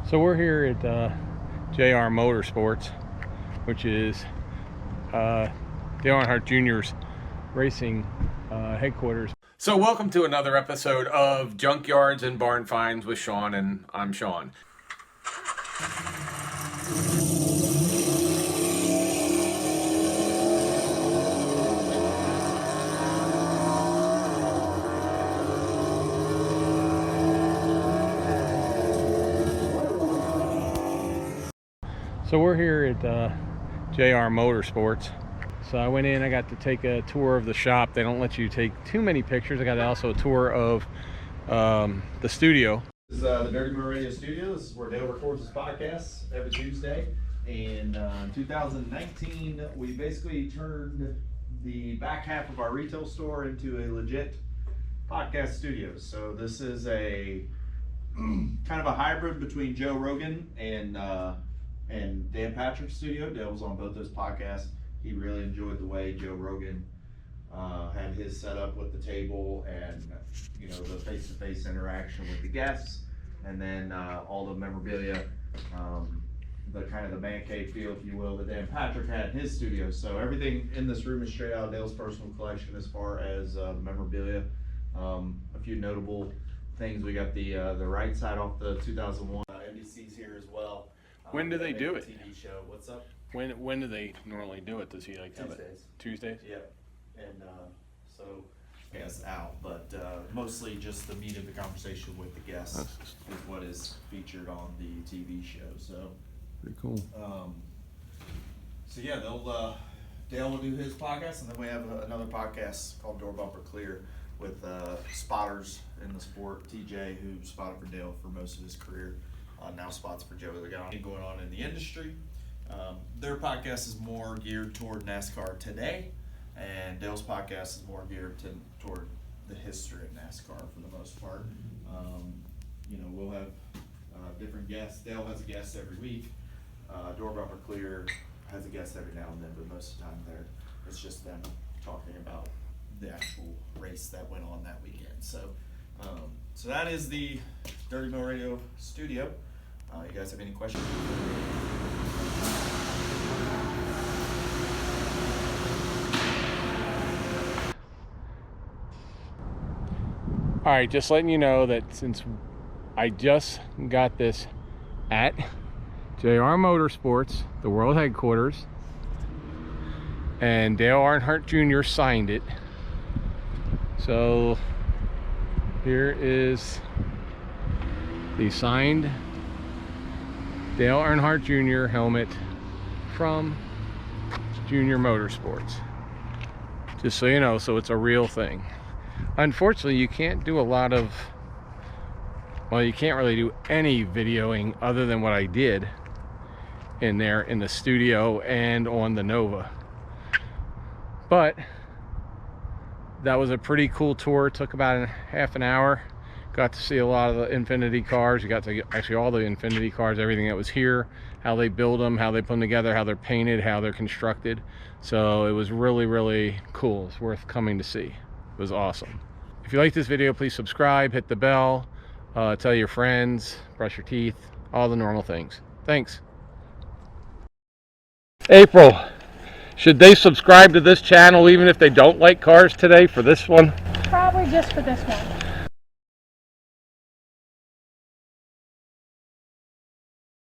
So we're here at JR Motorsports, which is Dale Earnhardt Jr.'s racing headquarters. So welcome to another episode of Junkyards and Barn Finds with Sean, and I'm Sean. So we're here at JR Motorsports. So I went in, I got to take a tour of the shop. They don't let you take too many pictures. I got also a tour of the studio. This is the Dirty Mo Radio Studio. This is where Dale records his podcasts every Tuesday. And in 2019, we basically turned the back half of our retail store into a legit podcast studio. So this is a kind of a hybrid between Joe Rogan and Dan Patrick's studio. Dale was on both those podcasts. He really enjoyed the way Joe Rogan had his setup with the table and the face-to-face interaction with the guests, and then all the memorabilia, the kind of the man cave feel, if you will, that Dan Patrick had in his studio. So everything in this room is straight out of Dale's personal collection as far as memorabilia. A few notable things. We got the right side off the 2001 NBC's here as well. When do they do it? TV show. What's up? When do they normally do it? Does he like have it? Tuesdays. Tuesdays? Yep. And so I guess out, but mostly just the meat of the conversation with the guests is what is featured on the TV show. So pretty cool. So yeah, Dale will do his podcast, and then we have another podcast called Door Bumper Clear with spotters in the sport. TJ, who spotted for Dale for most of his career, now spots for Joey Logano. Going on in the industry. Their podcast is more geared toward NASCAR today, and Dale's podcast is more geared toward the history of NASCAR for the most part. We'll have different guests. Dale has a guest every week. Door Bumper Clear has a guest every now and then, but most of the time it's just them talking about the actual race that went on that weekend. So that is the Dirty Mo Radio Studio. You guys have any questions? All right, just letting you know that since I just got this at JR Motorsports, the world headquarters, and Dale Earnhardt Jr. signed it. So here is the signed Dale Earnhardt Jr. helmet from Junior Motorsports. Just so you know, so it's a real thing. Unfortunately, you can't do a lot of, well, you can't really do any videoing other than what I did in there in the studio and on the Nova. But that was a pretty cool tour. It took about half an hour. Got to see a lot of the Infinity cars. You got to actually all the Infinity cars, everything that was here, how they build them, how they put them together, how they're painted, how they're constructed. So it was really, really cool. It's worth coming to see. It was awesome. If you like this video, please subscribe, hit the bell, tell your friends, brush your teeth, all the normal things. Thanks. April, should they subscribe to this channel even if they don't like cars today for this one? Probably just for this one.